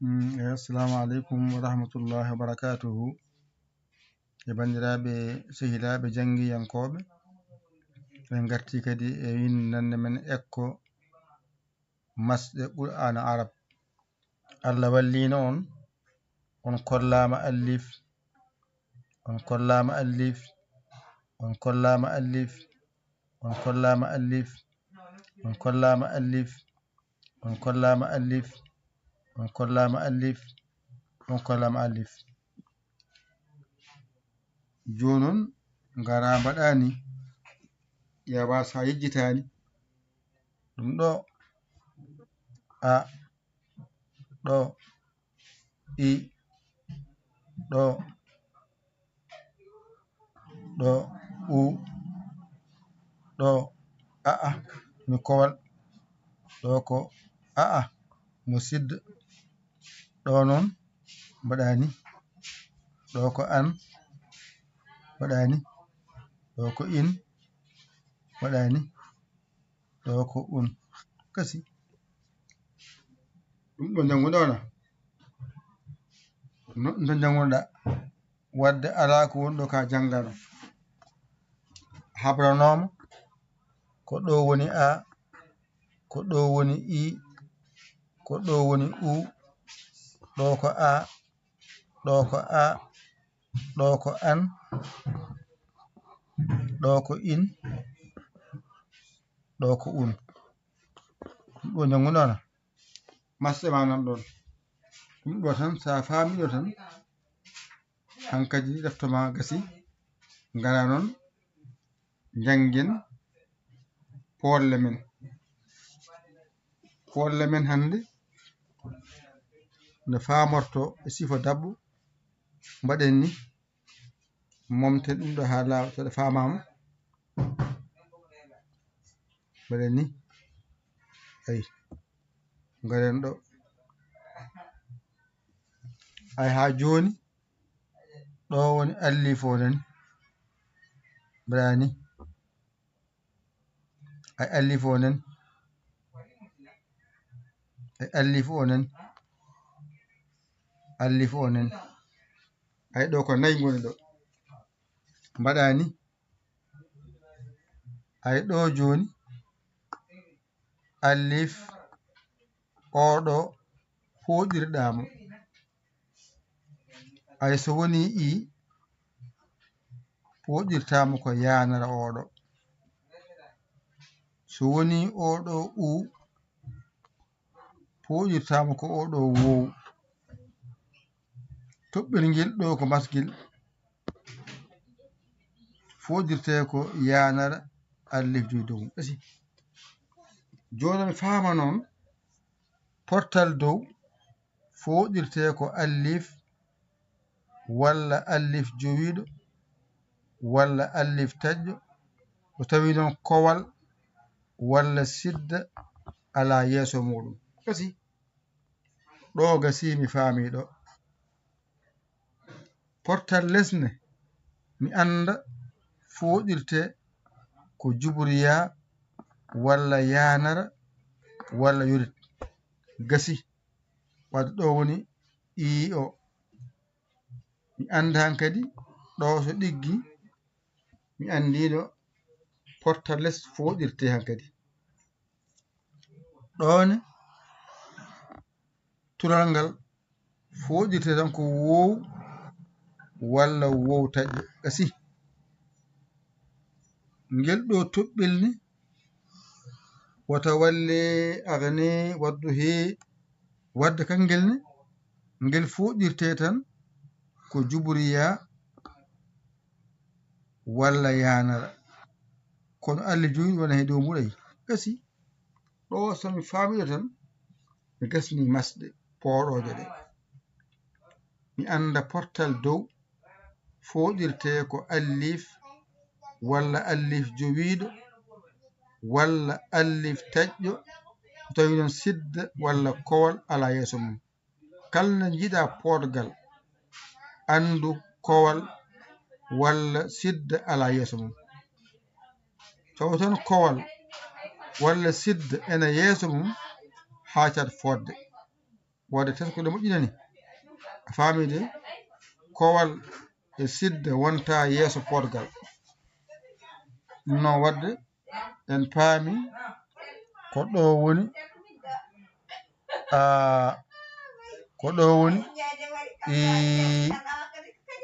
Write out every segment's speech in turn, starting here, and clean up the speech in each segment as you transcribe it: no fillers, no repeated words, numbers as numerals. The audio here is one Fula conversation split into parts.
Assalamu alaikum wa rahmatullahi wa barakatuhu. E bandiraɓe sehilaɓe jangiyankoɓe, en garti kadi e windande men ekko masɗe Qur'ana Arab. Allah wallino on kollama allif, on kollama allif, on kollama allif, on kollama allif, on kollama allif, on kollama allif, on kollama allif, on kollama allif. Jonon ngara mbaɗani ƴeewa sa yejjitani ɗum ɗo a, ɗo i, ɗo ɗo u, ɗo aa mi kowal, ɗo ko aa mo sidda, ɗo noon mbaɗani, ɗo ko an mbaɗani, ɗo ko in mbaɗani, ɗo ko un kasi. ɗum ɗo janguɗa wona ɗum to janguɗa wadde ala ko woni ɗo ka janggano habranoma ko ɗo woni a, ko ɗo woni i, ko ɗo woni u, ɗo ko a, ɗo ko a, ɗo ko an, ɗo ko in, ɗo ko un. ɗum ɗo janguɗa wona masɗe ma nan ɗon. ɗum ɗo tan sa famiɗo tan hankadi ɗeftoma gasi ngara noon janggen polle men. Polle men hande nde famorto e sifa dabbo mbaɗen ni momten ɗum ɗo ha lawa so ɗe famama mbaɗen ni ayi garen ɗo ay ha joni ɗo woni allif o nani mbaɗani ay allif o nani, ay allif o nani, allif o nani, ay ɗo ko nayi goni ɗo mbaɗani ay ɗo joni allif oɗo foɗirɗamo, ay so woni i foɗirtamo ko yanara oɗo, so woni oɗo u foɗirtamo ko oɗo wow, toɓɓirguel ɗo ko masguel foɗirte ko yanara allif joyi dow kasi. Joni mi fama noon portal dow foɗirte ko allif walla allif jowiɗo walla allif taƴƴo so tawi noon kowal walla sidda ala yeeso muɗum kasi. ɗo gasi mi fami ɗo. Portal lesne mi anda foɗirte ko jubriya walla yanara walla yorit gasi. wadde ɗo woni i o mi anda hankadi ɗo so ɗiggi mi andiɗo portal less foɗirte hankadi. ɗone tural ngal foɗirte tan ko wow walla wow taƴƴo gasi. ngel ɗo toɓɓel ni wata walle agane waddu he wadde kangel ne ngel foɗirte tan ko jubriya walla yanara kono allif joyi wona he dow muɗay gasi. ɗo somi famiɗo tan mi gasni masɗe poɗoje ɗe mi anda portal dow foɗirte ko allif walla allif jowiɗo walla allif taƴƴo so tawi noon sidda walla kowal ala yeeso mum. kala jiiɗa podgal andu kowal walla sidda ala yeeso mum. taw tan kowal walla sidda ene yeeso mum hacat fodde wadde teskude moƴƴinani famide kowal e sidde wonta yeeso podgal ɗum noon wadde en paami ko ɗo woni ko ɗo woni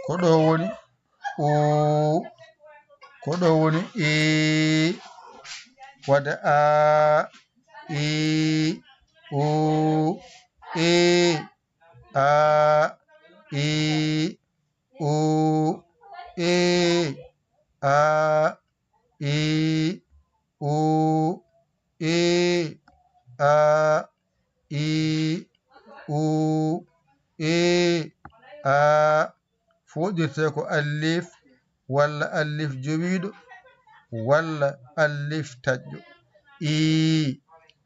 ko ɗo woni ko ɗo woni wadde a i u e a i u e a i u e a i u e a foɗirte ko alif walla alif jowiɗo walla alif taƴƴo i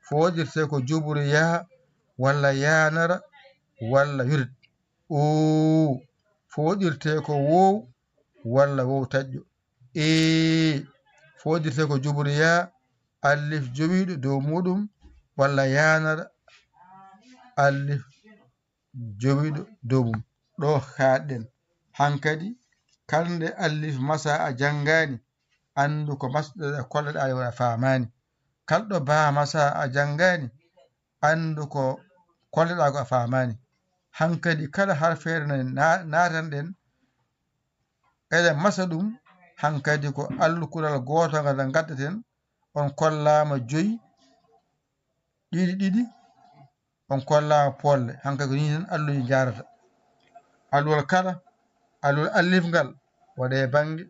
foɗirte ko juburu yaha walla yanara walla yurit o foɗirte ko wow walla wow taƴƴo foɗirte ko juburu yaha alif jowiɗo dow muɗum walla yanara alif jowiɗo dow mum ɗo haɗen hankadi kalde alif masa a jangani andu ko masɗa kolleɗa a famani kalɗo ba masa a jangani andu ko kolleɗa ko a famani hankadi kala harfere natanɗen eɗen masa ɗum hankadi ko allukulal goto ngal gaddeten on kollama 5 ɗiɗi on kollama polle hankadi ko ni tan alluji jarata alluwal kala alluwal alif ngal waɗe banggue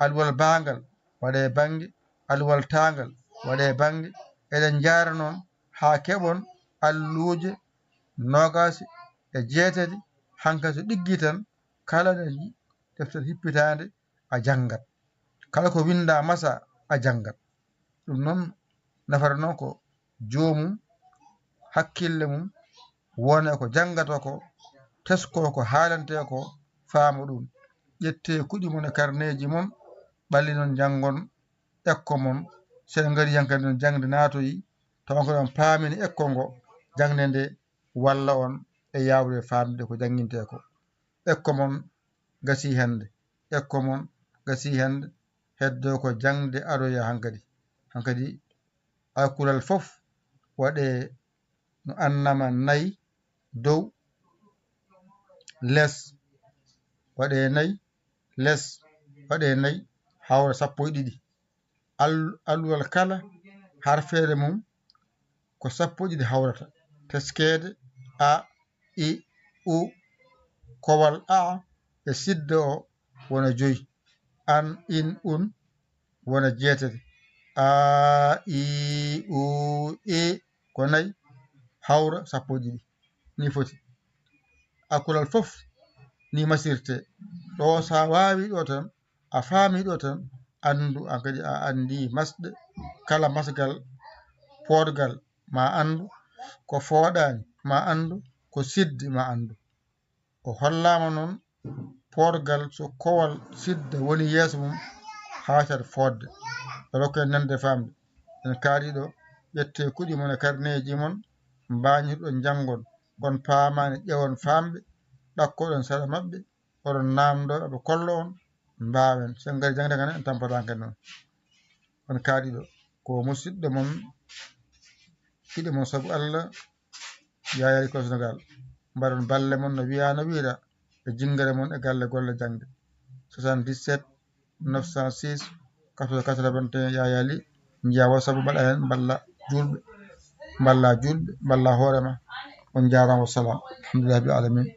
alluwal bangal waɗe banggue alluwal tangal waɗe banggue eɗen jara noon ha keɓon alluje 28 hankadi so ɗiggi tan kala nde deftere hippitade a janggat kala ko winda masa a janggat ɗum noon nafata noon ko jomum hakkille mum wona ko jangata ko tesko ko haalante ko faama ɗum ƴette kuɗi mon e carnet ji mon ɓalli noon jangon ekko mon sen gari hankadi noon jangde natoyi tawa ko on paamini ekko ngo jangde nde walla on e yawde famde ko janginte ko ekko mon gasi hande ekko mon gasi hande heddo ko jangde aroya hankadi alkulal fof waɗe no annama 4 dow less waɗe 4 less waɗe 4 hawra 12 alluwal kala harfere mum ko 12 hawrata teskede a i u kowal a e sidde o wona 5 an in un wona 8 a i u e ko 4 hawra 12 ni foti alkulal fof ni masirte ɗo sa wawi ɗo tan a faami ɗo tan andu an kadi a andi masɗe kala masgal podgal ma andu ko foɗani ma andu ko sidde ma andu o hollama noon podgal so kowal sidde woni yeeso mum hatat fodde rokko en nande famde en kaaliɗo ƴette kuɗi mon e carnet ji mon mbañirɗon jangon on paamani ƴewon famɓe ɗakkoɗon saɗa mabɓe oɗon namdo aɓe kollo on mbawen sen gari jangde kan en tampatake noon on kaaliɗo ko musidɗo mon fiɗe mon saabu Allah yayari ko Sénégal mbaɗon balle mon no wiira e jingare mon e galle golle jangde 77 906 81 yayali jiya WhatsApp mbaɗa hen balla julɓe balla hoorema on jarama wassalam alhamdulillahi rabbil alamin